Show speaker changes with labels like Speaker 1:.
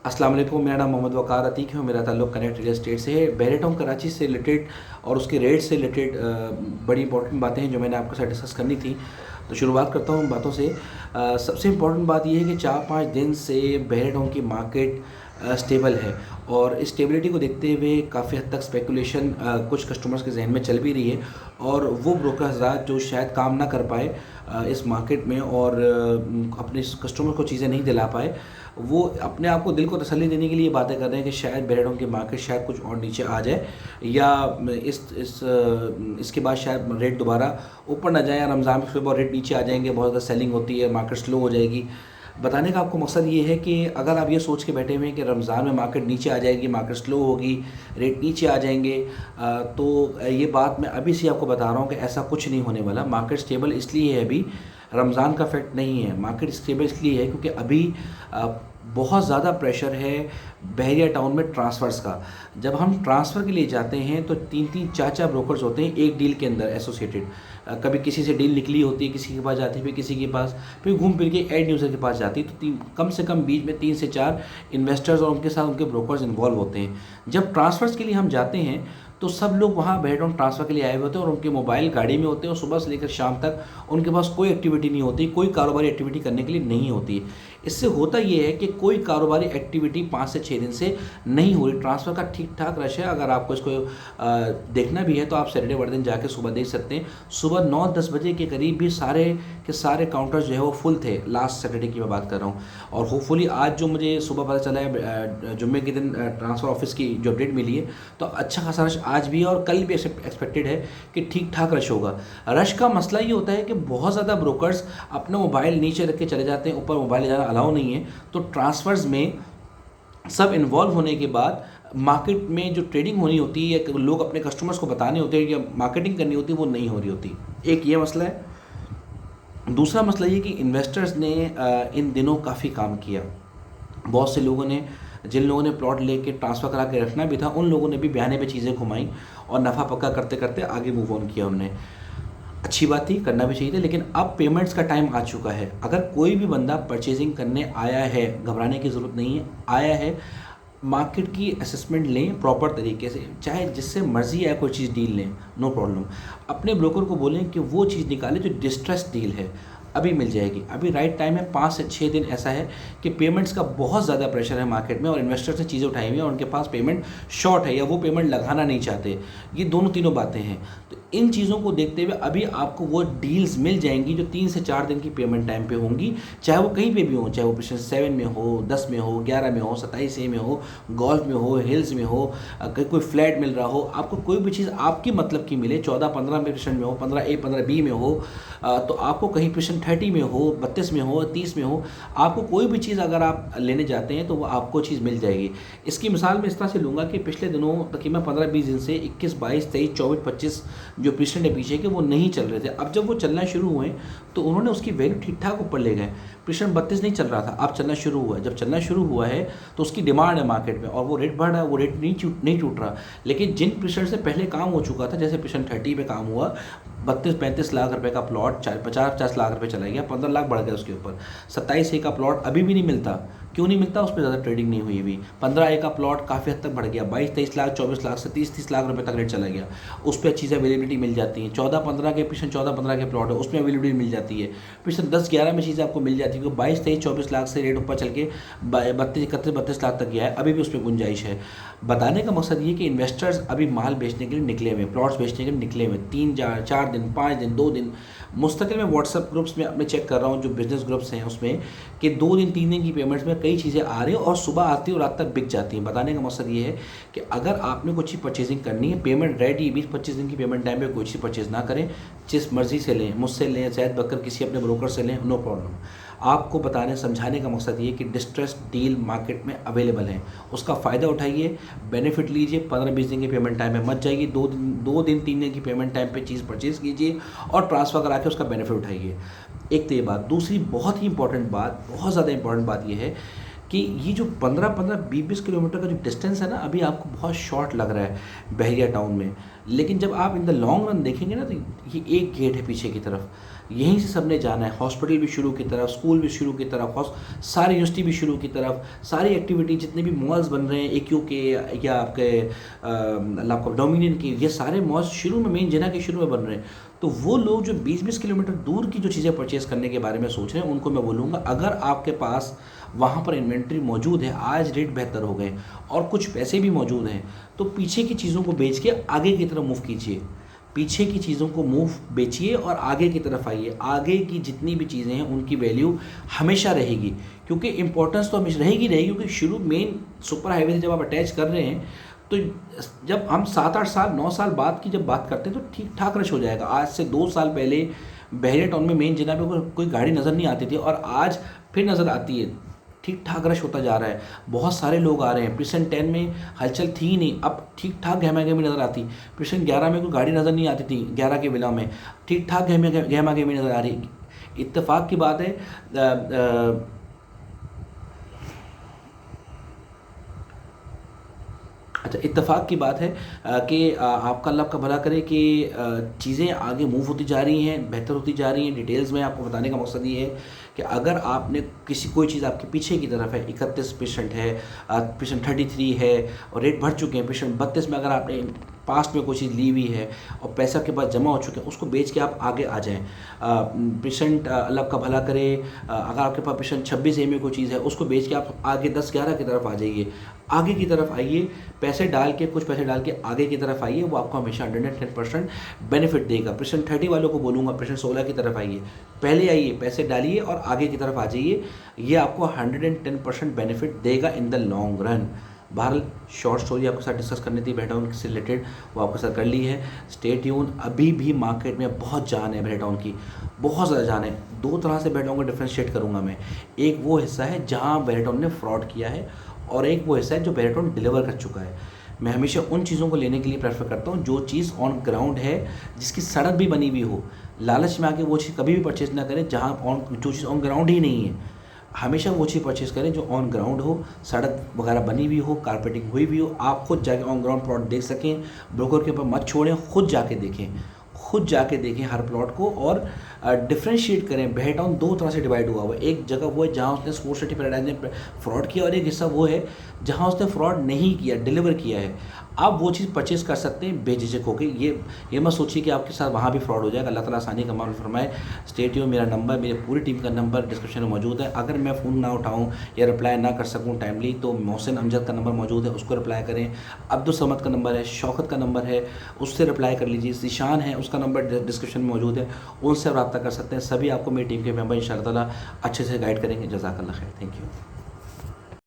Speaker 1: अस्सलाम वालेकुम। मेरा नाम मोहम्मद वक़ार अतीक है और मेरा ताल्लुक़ कनेक्ट रियल एस्टेट से है। बहरेटाउन कराची से रिलेटेड और उसके रेट से रिलेटेड बड़ी इंपॉर्टेंट बातें हैं जो मैंने आपके साथ डिस्कस करनी थी। तो शुरुआत करता हूँ बातों से। सबसे इम्पॉर्टेंट बात ये है कि 4-5 दिन से बहरेटाउन की मार्केट स्टेबल है और इस स्टेबिलिटी को देखते हुए काफ़ी हद तक स्पेकुलेशन कुछ कस्टमर्स के जहन में चल भी रही है और वो ब्रोकर हज़रात जो शायद काम ना कर पाए इस मार्केट में और अपने कस्टमर को चीज़ें नहीं दिला पाए, वो अपने आप को दिल को तसल्ली देने के लिए बातें कर रहे हैं कि शायद बहरेटाउन की मार्केट शायद कुछ और नीचे आ जाए या इसके बाद शायद रेट दोबारा ऊपर ना जाए या रमज़ान के बाद रेट नीचे आ जाएंगे, बहुत ज़्यादा सेलिंग होती है, मार्केट स्लो हो जाएगी। बताने का आपको मकसद ये है कि अगर आप ये सोच के बैठे हुए हैं कि रमज़ान में मार्केट नीचे आ जाएगी, मार्केट स्लो होगी, रेट नीचे आ जाएंगे, तो ये बात मैं अभी से आपको बता रहा हूँ कि ऐसा कुछ नहीं होने वाला। मार्केट स्टेबल इसलिए है अभी, रमज़ान का इफेक्ट नहीं है। मार्केट स्टेबल इसलिए है क्योंकि अभी बहुत ज़्यादा प्रेशर है बहरिया टाउन में ट्रांसफ़र्स का। जब हम ट्रांसफ़र के लिए जाते हैं तो 3-3 4-4 ब्रोकर्स होते हैं एक डील के अंदर एसोसिएटेड। कभी किसी से डील निकली होती है, किसी के पास जाती है, फिर किसी के पास, फिर घूम फिर के एंड यूज़र के पास जाती है। तो कम से कम बीच में 3 से 4 इन्वेस्टर्स और उनके साथ उनके ब्रोकर्स इन्वॉल्व होते हैं। जब ट्रांसफ़र्स के लिए हम जाते हैं तो सब लोग वहाँ बहरेटाउन ट्रांसफ़र के लिए आए हुए होते हैं और उनके मोबाइल गाड़ी में होते हैं और सुबह से लेकर शाम तक उनके पास कोई एक्टिविटी नहीं होती, कोई कारोबारी एक्टिविटी करने के लिए नहीं होती है। इससे होता ये है कि कोई कारोबारी एक्टिविटी 5 से 6 दिन से नहीं हो रही। ट्रांसफ़र का ठीक ठाक रश है। अगर आपको इसको देखना भी है तो आप सैटरडे वाले दिन जाके सुबह देख सकते हैं। सुबह 9-10 बजे के करीब भी सारे के सारे काउंटर्स जो है वो फुल थे। लास्ट सैटरडे की मैं बात कर रहा हूँ और होपफुली आज जो मुझे सुबह पता चला है जुम्मे के दिन ट्रांसफ़र ऑफिस की जो अपडेट मिली है तो अच्छा खासा रश आज भी है और कल भी एक्सपेक्टेड है कि ठीक ठाक रश होगा। रश का मसला ये होता है कि बहुत ज़्यादा ब्रोकर्स अपना मोबाइल नीचे रख के चले जाते हैं, ऊपर मोबाइल ले जाना अलाउ नहीं है। तो ट्रांसफ़र्स में सब इन्वॉल्व होने के बाद मार्केट में जो ट्रेडिंग होनी होती है या लोग अपने कस्टमर्स को बताने होते हैं या मार्केटिंग करनी होती है वो नहीं हो रही होती। एक ये मसला है। दूसरा मसला ये कि इन्वेस्टर्स ने इन दिनों काफ़ी काम किया। बहुत से लोगों ने, जिन लोगों ने प्लॉट लेके ट्रांसफ़र करा के रखना भी था, उन लोगों ने भी बयाने पे चीज़ें घुमाई और नफ़ा पक्का करते करते आगे मूव ऑन किया हमने। अच्छी बात थी, करना भी चाहिए था, लेकिन अब पेमेंट्स का टाइम आ चुका है। अगर कोई भी बंदा परचेजिंग करने आया है, घबराने की ज़रूरत नहीं है। आया है, मार्केट की असेसमेंट लें प्रॉपर तरीके से, चाहे जिससे मर्ज़ी आए कोई चीज़ डील लें, नो प्रॉब्लम। अपने ब्रोकर को बोलें कि वो चीज़ निकाले जो डिस्ट्रेस डील है, अभी मिल जाएगी। अभी राइट टाइम है। 5 से 6 दिन ऐसा है कि पेमेंट्स का बहुत ज़्यादा प्रेशर है मार्केट में और इन्वेस्टर्स ने चीज़ें उठाई हुई हैं और उनके पास पेमेंट शॉर्ट है या वो पेमेंट लगाना नहीं चाहते। ये दोनों तीनों बातें हैं। तो इन चीज़ों को देखते हुए अभी आपको वो डील्स मिल जाएंगी जो 3 से 4 दिन की पेमेंट टाइम पे होंगी, चाहे वो कहीं पे भी हो, चाहे वो प्रेशर 7 में हो, 10 में हो, 11 में हो, 27 ए में हो, गोल्फ में हो, हिल्स में हो, कहीं कोई फ्लैट मिल रहा हो, आपको कोई भी चीज़ आपकी मतलब की मिले, 14-15% में हो, 15A 15B में हो, तो आपको कहीं प्रेशर 30 में हो, 32 में हो, 30 में हो, आपको कोई भी चीज़ अगर आप लेने जाते हैं तो वो आपको चीज़ मिल जाएगी। इसकी मिसाल मैं इस तरह से लूँगा कि पिछले दिनों तकरीबन 15-20 दिन से 21, 22, 23, 24, 25 जो पिछले है पीछे के वो नहीं चल रहे थे। अब जब वो चलना शुरू हुए तो उन्होंने उसकी वैल्यू ठीक ठाक ऊपर ले गए। पिछले 32 नहीं चल रहा था, अब चलना शुरू हुआ है। जब चलना शुरू हुआ है तो उसकी डिमांड है मार्केट में और वो रेट बढ़ रहा है, वो रेट नहीं टूट रहा। लेकिन जिन पिछड़ से पहले काम हो चुका था, जैसे पिछड़ 30 पे काम हुआ, 32-35 लाख रुपए का प्लॉट 50-50 लाख रुपए चला गया, 15 लाख बढ़ गया उसके ऊपर। 27 ए का प्लॉट अभी भी नहीं मिलता। क्यों नहीं मिलता? उस पर ज़्यादा ट्रेडिंग नहीं हुई अभी। 15 ए का प्लॉट काफ़ी हद तक बढ़ गया, 22-23 लाख, 24 लाख से 30-30 लाख रुपए तक रेट चला गया। उस पर अच्छी से अवेलेबिलिटी मिल जाती है। 14-15 के पिछले 14-15 के प्लॉट है, उसमें अवेलेबिलिटी मिल जाती है। पिछले 10-11 में चीज़ें आपको मिल जाती है, क्योंकि 22-23-24 लाख से रेट ऊपर चल के 32-31-32 लाख तक गया है। अभी भी उस पर गुंजाइश है। बताने का मकसद ये कि इन्वेस्टर्स अभी माल बेचने के लिए निकले हुए, प्लॉट्स बेचने के लिए निकले हुए, 3-4 दिन, 5 दिन, 2 दिन मुस्तकिल में व्हाट्सएप ग्रुप्स में अपने चेक कर रहा हूँ जो बिजनेस ग्रुप्स हैं उसमें, कि 2 दिन 3 दिन की पेमेंट्स में कई चीज़ें आ रही हैं और सुबह आती है और रात तक बिक जाती हैं। बताने का मकसद ये है कि अगर आपने कोई चीज़ परचेजिंग करनी है, पेमेंट रेडी, 20-25 दिन की पेमेंट टाइम पे कोई चीज़ परचेज ना करें। जिस मर्जी से लें, मुझसे लें, जैद बकर किसी अपने ब्रोकर से लें, नो प्रॉब्लम। आपको बताने समझाने का मकसद ये कि डिस्ट्रेस डील मार्केट में अवेलेबल है, उसका फ़ायदा उठाइए, बेनिफिट लीजिए। 15-20 दिन की पेमेंट टाइम में मत जाइए, 2 दिन 3 दिन की पेमेंट टाइम पे चीज़ परचेज कीजिए और ट्रांसफ़र करा के उसका बेनिफिट उठाइए। एक तो ये बात। दूसरी बहुत ही इंपॉर्टेंट बात, बहुत ज़्यादा इंपॉर्टेंट बात ये है कि ये जो 15-15, 20-20 किलोमीटर का जो डिस्टेंस है ना, अभी आपको बहुत शॉर्ट लग रहा है बहरिया टाउन में, लेकिन जब आप इन द लॉन्ग रन देखेंगे ना, तो ये एक गेट है पीछे की तरफ, यहीं से सबने जाना है। हॉस्पिटल भी शुरू की तरफ, स्कूल भी शुरू की तरफ, सारी यूनिवर्सिटी भी शुरू की तरफ, सारी एक्टिविटी, जितने भी मॉल्स बन रहे हैं AQ के या आपका डोमिनियन के, ये सारे मॉल्स शुरू में, मेन जिना के शुरू में बन रहे हैं। तो वो लोग जो 20-20 किलोमीटर दूर की जो चीज़ें परचेज़ करने के बारे में सोच रहे हैं, उनको मैं बोलूँगा, अगर आपके पास वहाँ पर इन्वेंट्री मौजूद है, आज रेट बेहतर हो गए और कुछ पैसे भी मौजूद हैं, तो पीछे की चीज़ों को बेच के आगे की तरफ मूव कीजिए। पीछे की चीज़ों को बेचिए और आगे की तरफ आइए। आगे की जितनी भी चीज़ें हैं उनकी वैल्यू हमेशा रहेगी, क्योंकि इंपॉर्टेंस तो हमेशा रहेगी, क्योंकि शुरू मेन सुपर हाईवे से जब आप अटैच कर रहे हैं, तो जब हम 7-8 साल 9 साल बाद की जब बात करते हैं तो ठीक ठाक रश हो जाएगा। आज से 2 साल पहले बहरिया टाउन में मेन जिना पे कोई गाड़ी नज़र नहीं आती थी, और आज फिर नज़र आती है, ठीक ठाक रश होता जा रहा है, बहुत सारे लोग आ रहे हैं। प्रिसन 10 में हलचल थी ही नहीं, अब ठीक ठाक गहमा गहमी नज़र आती। प्रिसन 11 में कोई गाड़ी नज़र नहीं आती थी, 11 के विला में ठीक ठाक गहमा गहमी नज़र आ रही। इत्तेफाक की बात है, अच्छा, इत्तेफाक की बात है कि आपका अल्लाह आपका भला करे कि चीज़ें आगे मूव होती जा रही हैं, बेहतर होती जा रही हैं। डिटेल्स में आपको बताने का मकसद ये है कि अगर आपने कोई चीज़ आपके पीछे की तरफ है, 31% है, पेशेंट 33 है और रेट बढ़ चुके हैं, पेशेंट 32 में अगर आपने पास्ट में कोई चीज़ ली हुई है और पैसा के पास जमा हो चुके हैं, उसको बेच के आप आगे आ जाएँ। पेशेंट अल्लाह का भला करे, अगर आपके पास पेशेंट 26A में कोई चीज़ है, उसको बेच के आप आगे 10-11 की तरफ आ जाइए। आगे की तरफ आइए, कुछ पैसे डाल के आगे की तरफ आइए, वो आपको हमेशा 110% बेनिफिट देगा। पेशेंट 30 वालों को बोलूँगा, पेशेंट 16 की तरफ आइए, पहले आइए, पैसे डालिए और आगे की तरफ आ जाइए, ये आपको 110% बेनिफिट देगा इन द लॉन्ग रन। बहरहाल शॉर्ट स्टोरी आपके साथ डिस्कस करनी थी बहरिया टाउन से रिलेटेड, वो आपके साथ कर ली है। स्टे ट्यून, अभी भी मार्केट में बहुत जान है, बहरिया टाउन की बहुत ज़्यादा जान है। 2 तरह से बहरिया टाउन को डिफ्रेंशिएट करूँगा मैं। एक वो हिस्सा है जहाँ बहरिया टाउन ने फ्रॉड किया है, और एक वो हिस्सा है जो बहरिया टाउन डिलीवर कर चुका है। मैं हमेशा उन चीज़ों को लेने के लिए प्रेफर करता हूँ जो चीज़ ऑन ग्राउंड है, जिसकी सड़क भी बनी हुई हो। लालच में आके वो चीज़ कभी भी परचेज़ ना करें जो चीज़ ऑन ग्राउंड ही नहीं है। हमेशा वो चीज़ परचेज़ करें जो ऑन ग्राउंड हो, सड़क वगैरह बनी हुई हो, कारपेटिंग हुई हुई हो, आप खुद जाके ऑन ग्राउंड प्लॉट देख सकें। ब्रोकर के ऊपर मत छोड़ें, खुद जाके देखें हर प्लॉट को, और डिफ्रेंशिएट करें। बहरिया टाउन 2 तरह से डिवाइड हुआ है। एक जगह वो है जहाँ उसने स्पोर्ट्स सिटी पैराडाइज में फ्रॉड किया, और एक हिस्सा वो है जहाँ उसने फ्रॉड नहीं किया, डिलीवर किया है। आप वो चीज़ परचेज़ कर सकते हैं बेझिझक होकर। ये मत सोचिए कि आपके साथ वहाँ भी फ्रॉड हो जाएगा। अल्लाह ताला आसानी का मामला फरमाए। स्टे ट्यून, मेरा नंबर, मेरे पूरी टीम का नंबर डिस्क्रिप्शन में मौजूद है। अगर मैं फ़ोन ना उठाऊँ या रिप्लाई ना कर सकूँ टाइमली, तो मोहसिन अमजद का नंबर मौजूद है, उसको रिप्लाई करें। अब्दुल समद का नंबर है, शौकत का नंबर है, उससे रिप्लाई कर लीजिए। ज़ीशान है, उसका नंबर डिस्क्रिप्शन में मौजूद है, उनसे रब्ता कर सकते हैं। सभी आपको मेरी टीम के मेंबर इंशाअल्लाह ताला अच्छे से गाइड करेंगे। जज़ाकल्लाह खैर, थैंक यू।